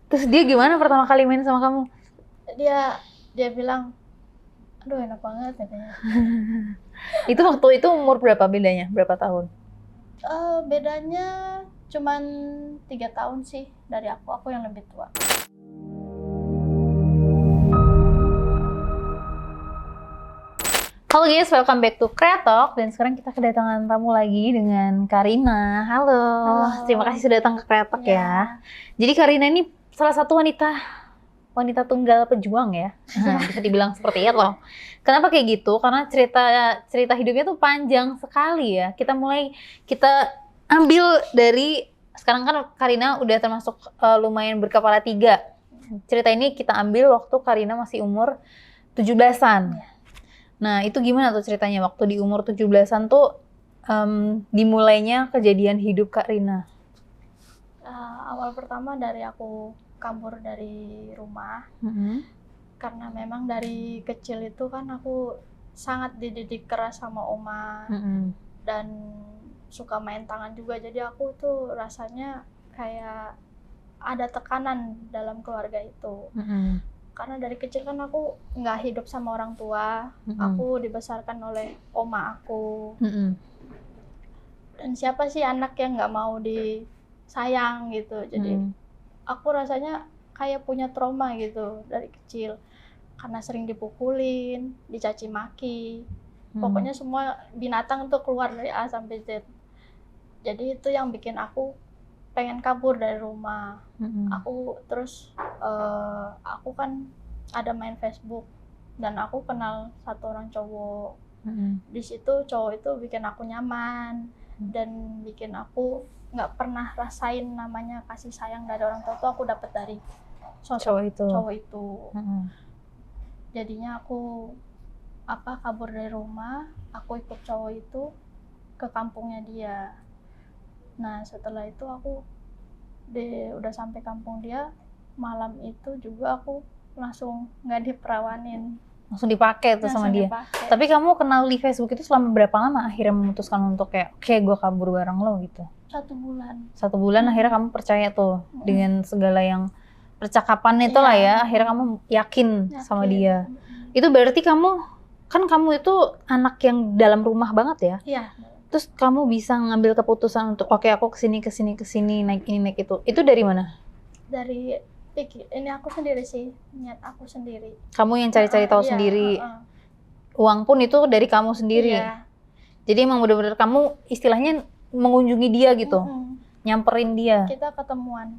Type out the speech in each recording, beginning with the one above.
Terus dia gimana pertama kali main sama kamu? Dia bilang, aduh enak banget katanya. Itu waktu itu umur berapa bedanya? Berapa tahun? Bedanya cuman 3 tahun sih dari aku yang lebih tua. Halo guys, welcome back to Kreatok. Dan sekarang kita kedatangan tamu lagi dengan Karina. Halo. Halo. Terima kasih sudah datang ke Kreatok Ya. ya. Jadi Karina ini salah satu wanita tunggal pejuang ya. Bisa dibilang seperti itu loh. Kenapa kayak gitu? Karena cerita hidupnya tuh panjang sekali ya. Kita ambil dari sekarang kan Karina udah termasuk lumayan berkepala 3. Cerita ini kita ambil waktu Karina masih umur 17-an. Ya. Nah, itu gimana tuh ceritanya waktu di umur 17-an tuh dimulainya kejadian hidup Kak Rina? Awal pertama dari aku kabur dari rumah. Karena memang dari kecil itu kan aku sangat dididik keras sama oma. Dan suka main tangan juga, jadi aku tuh rasanya kayak ada tekanan dalam keluarga itu. Karena dari kecil kan aku nggak hidup sama orang tua, aku dibesarkan oleh oma aku. Dan siapa sih anak yang nggak mau disayang gitu. Jadi aku rasanya kayak punya trauma gitu dari kecil. Karena sering dipukulin, dicaci maki. Pokoknya semua binatang tuh keluar dari A sampai Z. Jadi itu yang bikin aku pengen kabur dari rumah. Aku kan ada main Facebook dan aku kenal satu orang cowok. Di situ cowok itu bikin aku nyaman dan bikin aku nggak pernah rasain namanya kasih sayang dari orang tua tuh aku dapat dari sosok cowok itu. Jadinya aku kabur dari rumah, aku ikut cowok itu ke kampungnya dia. Nah setelah itu aku udah sampai kampung dia, malam itu juga aku langsung nggak diperawanin. Langsung dipakai tuh sama dia. Dipake. Tapi kamu kenal di Facebook itu selama berapa lama akhirnya memutuskan untuk kayak oke gue kabur bareng lo gitu? 1 bulan. 1 bulan akhirnya kamu percaya tuh dengan segala yang percakapan itu lah ya. Akhirnya kamu yakin sama dia. Itu berarti kamu itu anak yang dalam rumah banget ya? Iya. Terus kamu bisa ngambil keputusan untuk oke aku kesini naik ini naik itu. Itu dari mana? Dari ini aku sendiri sih, niat aku sendiri. Kamu yang cari-cari tahu sendiri. Uang pun itu dari kamu sendiri. Iya. Jadi emang benar-benar kamu istilahnya mengunjungi dia gitu. Nyamperin dia. Kita ketemuan.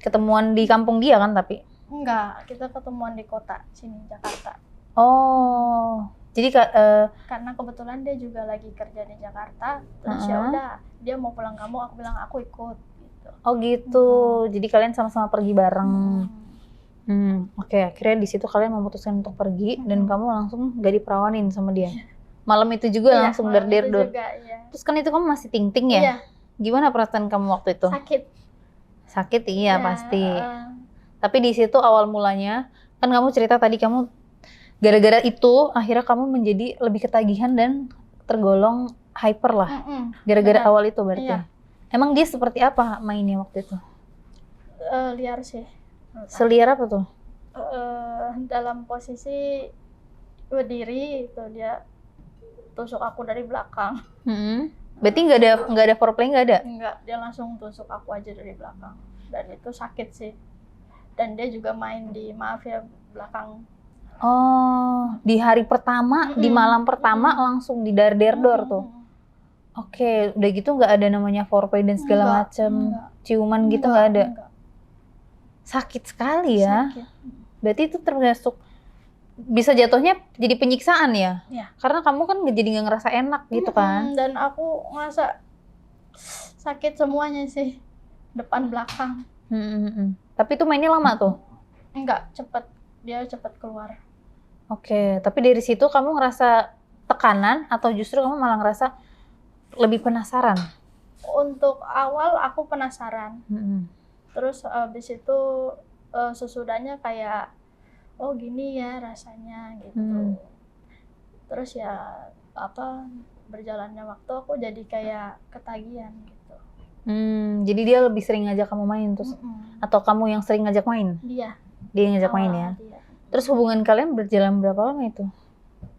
Ketemuan di kampung dia kan tapi? Enggak, kita ketemuan di kota sini, Jakarta. Oh. Jadi karena kebetulan dia juga lagi kerja di Jakarta, terus ya udah dia mau pulang kamu, aku bilang aku ikut gitu. Oh gitu. Jadi kalian sama-sama pergi bareng. Oke, akhirnya di situ kalian memutuskan untuk pergi dan kamu langsung gak diperawanin sama dia. Malam itu juga langsung der-der-dor. Iya. Terus kan itu kamu masih ting-ting ya? Iya. Gimana perasaan kamu waktu itu? Sakit iya pasti. Tapi di situ awal mulanya kan kamu cerita tadi kamu gara-gara itu akhirnya kamu menjadi lebih ketagihan dan tergolong hyper lah. Gara-gara awal itu berarti. Iya. Emang dia seperti apa mainnya waktu itu? Liar sih. Seliar apa tuh? Dalam posisi berdiri itu dia tusuk aku dari belakang. Berarti nggak ada foreplay, nggak ada? Enggak, dia langsung tusuk aku aja dari belakang. Dan itu sakit sih. Dan dia juga main di belakang. Oh, di hari pertama, di malam pertama langsung di der-der-dor tuh. Oke, udah gitu nggak ada namanya foreplay dan segala macam, ciuman gitu nggak ada. Enggak. Sakit sekali ya. Sakit. Berarti itu termasuk bisa jatuhnya jadi penyiksaan ya? Iya. Karena kamu kan jadi nggak ngerasa enak gitu kan? Dan aku ngerasa sakit semuanya sih, depan belakang. Tapi itu mainnya lama tuh? Enggak, dia cepet keluar. Oke, tapi dari situ kamu ngerasa tekanan atau justru kamu malah ngerasa lebih penasaran? Untuk awal aku penasaran. Terus abis itu sesudahnya kayak oh gini ya rasanya gitu. Terus ya berjalannya waktu aku jadi kayak ketagihan gitu. Jadi dia lebih sering ngajak kamu main terus, atau kamu yang sering ngajak main? Dia Dia yang ngajak main ya. dia. Terus hubungan kalian berjalan berapa lama itu?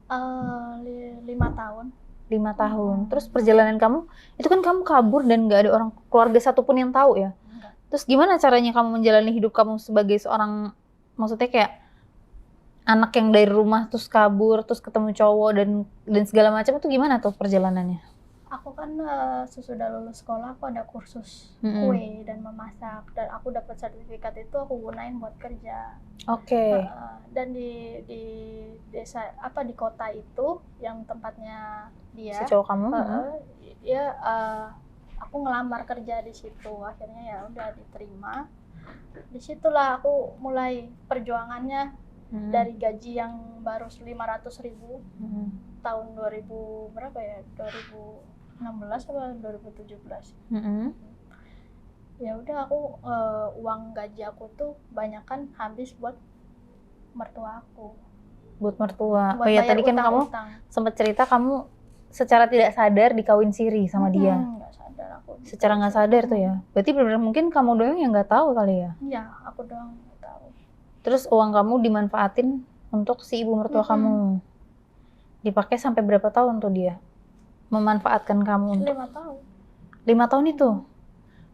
5 tahun. 5 tahun. Terus perjalanan kamu, itu kan kamu kabur dan nggak ada orang keluarga satupun yang tahu ya? Enggak. Terus gimana caranya kamu menjalani hidup kamu sebagai seorang, maksudnya kayak anak yang dari rumah terus kabur, terus ketemu cowok dan segala macam, itu gimana tuh perjalanannya? Aku kan sesudah lulus sekolah aku ada kursus kue dan memasak, dan aku dapat sertifikat itu aku gunain buat kerja. Oke. Dan di desa di kota itu yang tempatnya dia, Si cowok kamu? dia aku ngelamar kerja di situ, akhirnya ya udah diterima. Disitulah aku mulai perjuangannya dari gaji yang baru 500.000 tahun 2000 berapa ya, 2016 atau 2017. Ya udah aku uang gaji aku tuh banyakan habis buat mertua aku. Buat mertua. Buat Oh ya, bayar tadi kan kamu utang-utang. sempat cerita kamu secara tidak sadar dikawin siri sama dia. Nggak sadar aku. Secara nggak sadar tuh ya. Berarti benar-benar mungkin kamu doang yang nggak tahu kali ya. Iya, aku doang nggak tahu. Terus uang kamu dimanfaatin untuk si ibu mertua kamu. Dipakai sampai berapa tahun tuh dia memanfaatkan kamu untuk 5 tahun. 5 tahun itu?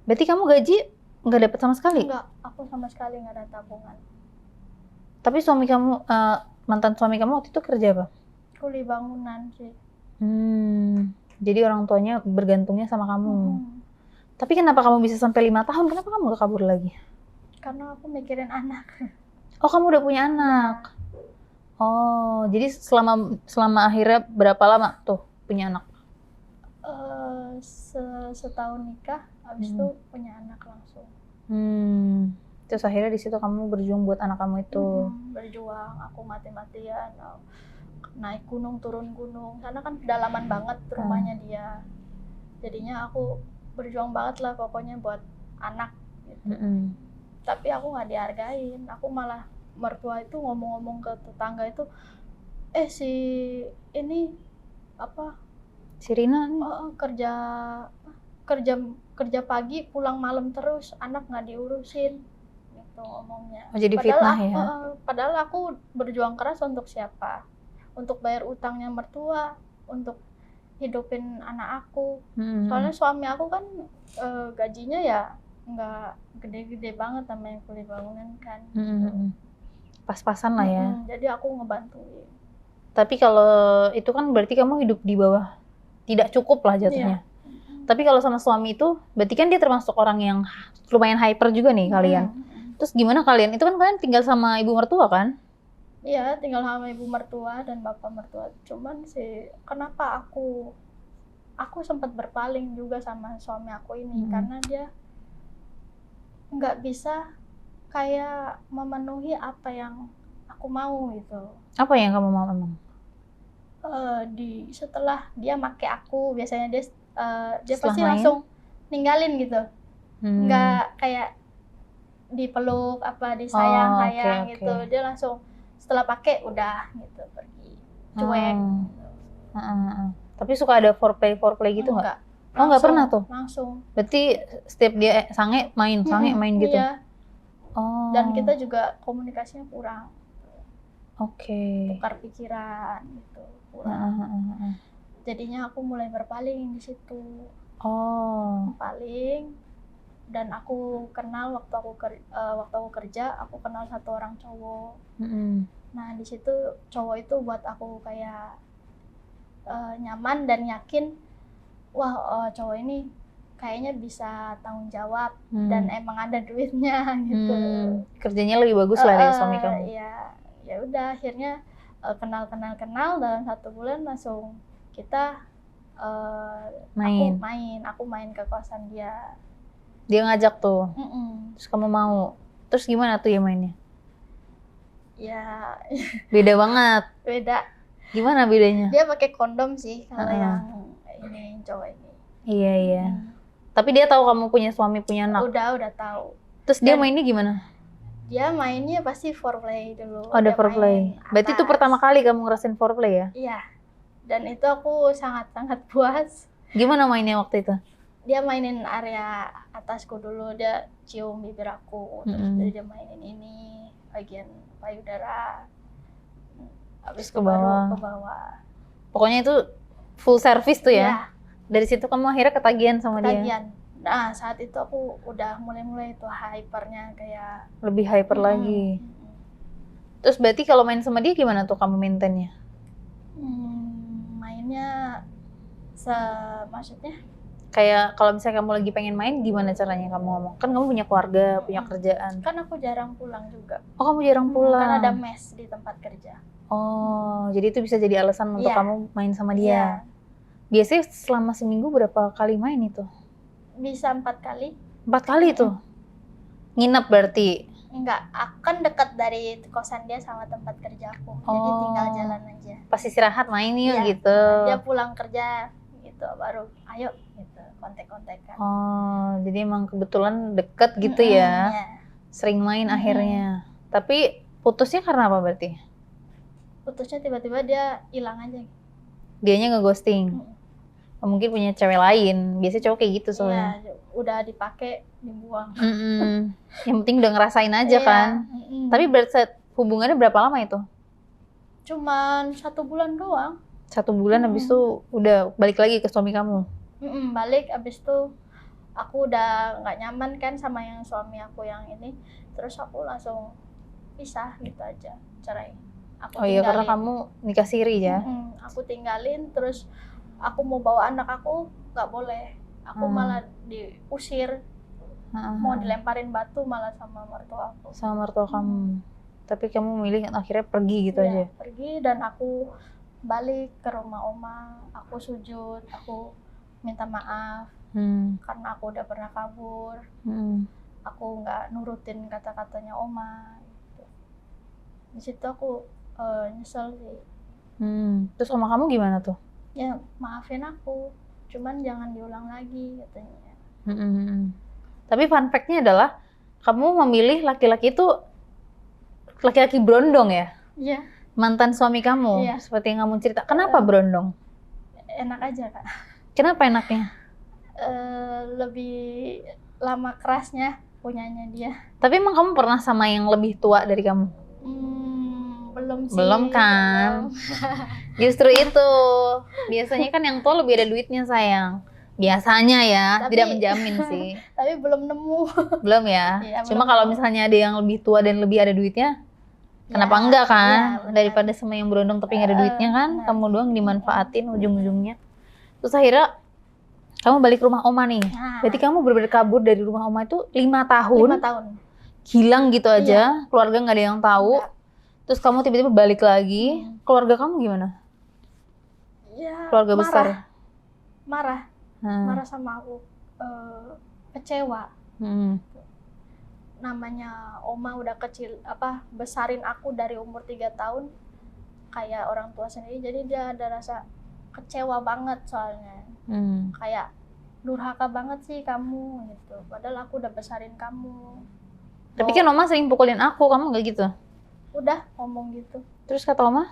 Berarti kamu gaji nggak dapat sama sekali? Enggak, aku sama sekali nggak ada tabungan. Tapi suami kamu, mantan suami kamu waktu itu kerja apa? Kuli bangunan sih. Jadi orang tuanya bergantungnya sama kamu. Tapi kenapa kamu bisa sampai 5 tahun? Kenapa kamu gak kabur lagi? Karena aku mikirin anak. Oh, kamu udah punya anak. Oh, jadi selama akhirnya berapa lama tuh punya anak? Setahun nikah, habis itu punya anak langsung. Terus akhirnya di situ kamu berjuang buat anak kamu itu. Berjuang, aku mati-matian naik gunung turun gunung, karena kan kedalaman banget rumahnya dia. Jadinya aku berjuang banget lah pokoknya buat anak gitu. Tapi aku nggak dihargain, aku malah mertua itu ngomong-ngomong ke tetangga itu, si ini Si Rina nih. kerja pagi pulang malam terus, anak nggak diurusin gitu ngomongnya. Oh, jadi fitnah ya? Padahal aku berjuang keras untuk siapa? Untuk bayar utangnya mertua, untuk hidupin anak aku. Soalnya suami aku kan gajinya ya nggak gede-gede banget sama yang kuli bangunan kan. Pas-pasan lah ya. Jadi aku ngebantuin. Tapi kalau itu kan berarti kamu hidup di bawah, tidak cukup lah jatuhnya. Tapi kalau sama suami itu, berarti kan dia termasuk orang yang lumayan hyper juga nih kalian. Terus gimana kalian? Itu kan kalian tinggal sama ibu mertua kan? Iya, tinggal sama ibu mertua dan bapak mertua. Cuman sih, kenapa aku sempat berpaling juga sama suami aku ini, karena dia nggak bisa kayak memenuhi apa yang aku mau gitu. Apa yang kamu mau emang? Setelah dia make aku, biasanya dia pasti main? langsung ninggalin gitu. Nggak kayak dipeluk disayang gitu. Dia langsung setelah pakai udah gitu pergi cuek. Tapi suka ada foreplay gitu nggak? Oh, nggak pernah tuh? Langsung. Berarti setiap dia sange main gitu? Iya. Oh. Dan kita juga komunikasinya kurang. Oke. Tukar pikiran gitu kurang. Jadinya aku mulai berpaling di situ. Paling. Dan aku kenal waktu aku kerja, aku kenal satu orang cowok. Nah di situ cowok itu buat aku kayak nyaman dan yakin, wah cowok ini kayaknya bisa tanggung jawab dan emang ada duitnya gitu. Kerjanya lebih bagus lah dari suami kamu. Ya udah akhirnya kenal dalam 1 bulan langsung kita aku main ke kosan dia. Dia ngajak tuh. Terus kamu mau. Terus gimana tuh ya mainnya? Ya beda banget. Beda. Gimana bedanya? Dia pakai kondom sih kalau yang ini cowok ini. Iya. Tapi dia tahu kamu punya suami, punya anak. Udah tahu. Terus dia mainnya gimana? Dia mainnya pasti foreplay dulu. Oh, ada foreplay. Berarti itu pertama kali kamu ngerasain foreplay ya? Iya. Dan itu aku sangat puas. Gimana mainnya waktu itu? dia mainin area atasku dulu, dia cium bibir aku, terus dia mainin ini bagian payudara, habis Ke itu baru bawah. ke bawah. Pokoknya itu full service tuh ya. Iya, Dari situ kamu akhirnya ketagihan sama dia. ketagihan. Nah saat itu aku udah mulai itu hypernya kayak Lebih hyper lagi. Terus berarti kalau main sama dia gimana tuh kamu maintainnya? Mainnya maksudnya Kayak kalau misalnya kamu lagi pengen main, gimana caranya kamu ngomong? Kan kamu punya keluarga, punya kerjaan. kan aku jarang pulang juga. Oh, kamu jarang pulang. Kan ada mes di tempat kerja. Oh, jadi itu bisa jadi alasan untuk Iya. kamu main sama Iya. dia. Biasanya selama seminggu berapa kali main itu? Bisa 4 kali. 4 kali tuh? Nginep berarti? Enggak, akan dekat dari kosan dia sama tempat kerja aku. Jadi tinggal jalan aja. Pas istirahat main yuk Iya. gitu. Dia pulang kerja gitu, baru ayo gitu, kontek-kontekan. Oh, jadi emang kebetulan deket gitu ya. Iya. Sering main akhirnya. Tapi putusnya karena apa berarti? Putusnya tiba-tiba dia hilang aja. Dianya ngeghosting. Mungkin punya cewek lain. Biasanya cowok kayak gitu soalnya. Iya, udah dipakai, dibuang. Yang penting udah ngerasain aja Iya. kan. Tapi hubungannya berapa lama itu? Cuman 1 bulan doang. 1 bulan habis itu udah balik lagi ke suami kamu? Balik, abis itu aku udah nggak nyaman kan sama yang suami aku yang ini. Terus aku langsung pisah gitu aja, cerai. Aku Oh iya, karena kamu nikah siri ya? Aku tinggalin, terus aku mau bawa anak aku nggak boleh. Aku malah diusir, mau dilemparin batu malah sama mertua aku. Sama mertua kamu. Tapi kamu milih akhirnya pergi gitu aja? Pergi, dan aku balik ke rumah oma, aku sujud, aku minta maaf karena aku udah pernah kabur. Aku nggak nurutin kata-katanya oma gitu. Di situ aku nyesel sih. Terus oma kamu gimana tuh? Ya maafin aku, cuman jangan diulang lagi katanya. Tapi fun fact-nya adalah kamu memilih laki-laki itu laki-laki berondong ya? Iya. Mantan suami kamu, seperti yang kamu cerita. Kenapa berondong? Enak aja Kak. Kenapa enaknya? Lebih lama kerasnya punyanya dia. Tapi emang kamu pernah sama yang lebih tua dari kamu? Belum sih. Belum kan? Justru itu. Biasanya kan yang tua lebih ada duitnya sayang. Biasanya ya, tidak menjamin sih. Tapi belum nemu. Belum ya? Iya, Cuma belum. kalau misalnya ada yang lebih tua dan lebih ada duitnya, kenapa enggak kan? Daripada sama yang berondong tapi nggak ada duitnya kan? Kamu doang dimanfaatin ujung-ujungnya. Terus akhirnya kamu balik rumah oma nih. Berarti kamu bener-bener kabur dari rumah oma itu 5 tahun. 5 tahun. Hilang gitu aja, keluarga nggak ada yang tahu. Terus kamu tiba-tiba balik lagi. Keluarga kamu gimana? Ya, Keluarga besar. Marah sama aku, kecewa. Namanya oma udah kecil, besarin aku dari umur 3 tahun kayak orang tua sendiri, jadi dia ada rasa kecewa banget soalnya. Kayak durhaka banget sih kamu gitu, padahal aku udah besarin kamu. Tapi kan oma sering pukulin aku, kamu nggak gitu? Udah ngomong gitu. Terus kata oma?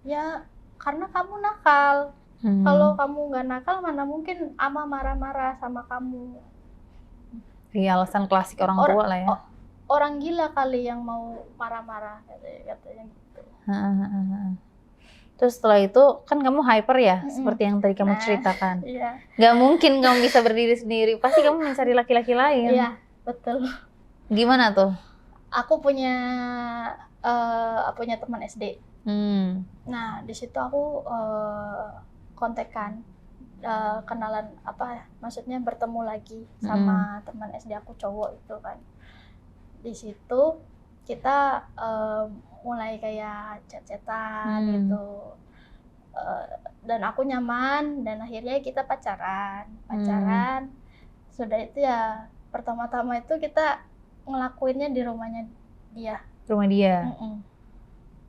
Ya karena kamu nakal. Kalau kamu nggak nakal, mana mungkin ama marah-marah sama kamu. Iya, alasan klasik orang tua lah ya. Orang gila kali yang mau marah-marah katanya gitu. Terus setelah itu kan kamu hyper ya, seperti yang tadi kamu ceritakan. Iya. Gak mungkin kamu bisa berdiri sendiri, pasti kamu mencari laki-laki lain. Iya, betul. Gimana tuh? Aku punya teman SD. Nah di situ aku kontekan, kenalan maksudnya bertemu lagi sama teman SD aku cowok itu kan. Di situ kita mulai kayak chat-chatan gitu, dan aku nyaman, dan akhirnya kita pacaran. Sudah itu ya pertama-tama itu kita ngelakuinnya di rumahnya dia. Rumah dia.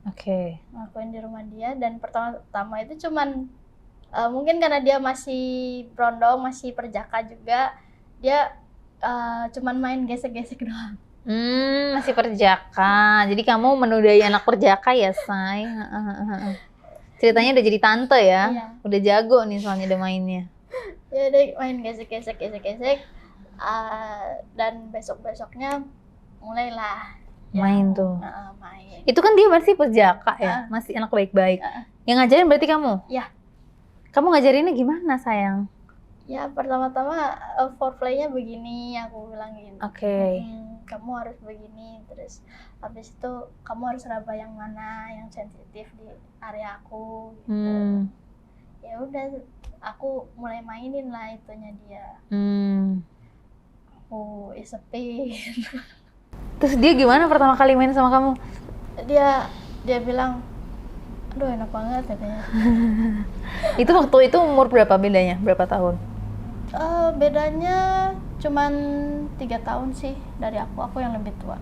Oke. Ngelakuin di rumah dia, dan pertama-tama itu cuman mungkin karena dia masih berondong, masih perjaka juga, dia cuman main gesek-gesek doang. Masih perjaka. Jadi kamu menodai anak perjaka ya, say? Ceritanya udah jadi tante ya? Iya. Udah jago nih soalnya udah mainnya. Ya udah main gesek-gesek dan besoknya mulailah Main tuh. main. Itu kan dia masih pejaka ya, masih anak baik-baik. Yang ngajarin berarti kamu? Ya. Kamu ngajarinnya gimana sayang? Ya pertama-tama foreplay-nya begini, aku bilang gini. Oke. Kamu harus begini, terus habis itu kamu harus raba yang mana yang sensitif di area aku gitu. Ya udah, aku mulai mainin lah itunya dia. Aku isepin. Terus dia gimana pertama kali main sama kamu? Dia bilang, aduh enak banget katanya. Itu waktu itu umur berapa bedanya? Berapa tahun? Bedanya cuman 3 tahun sih dari aku yang lebih tua.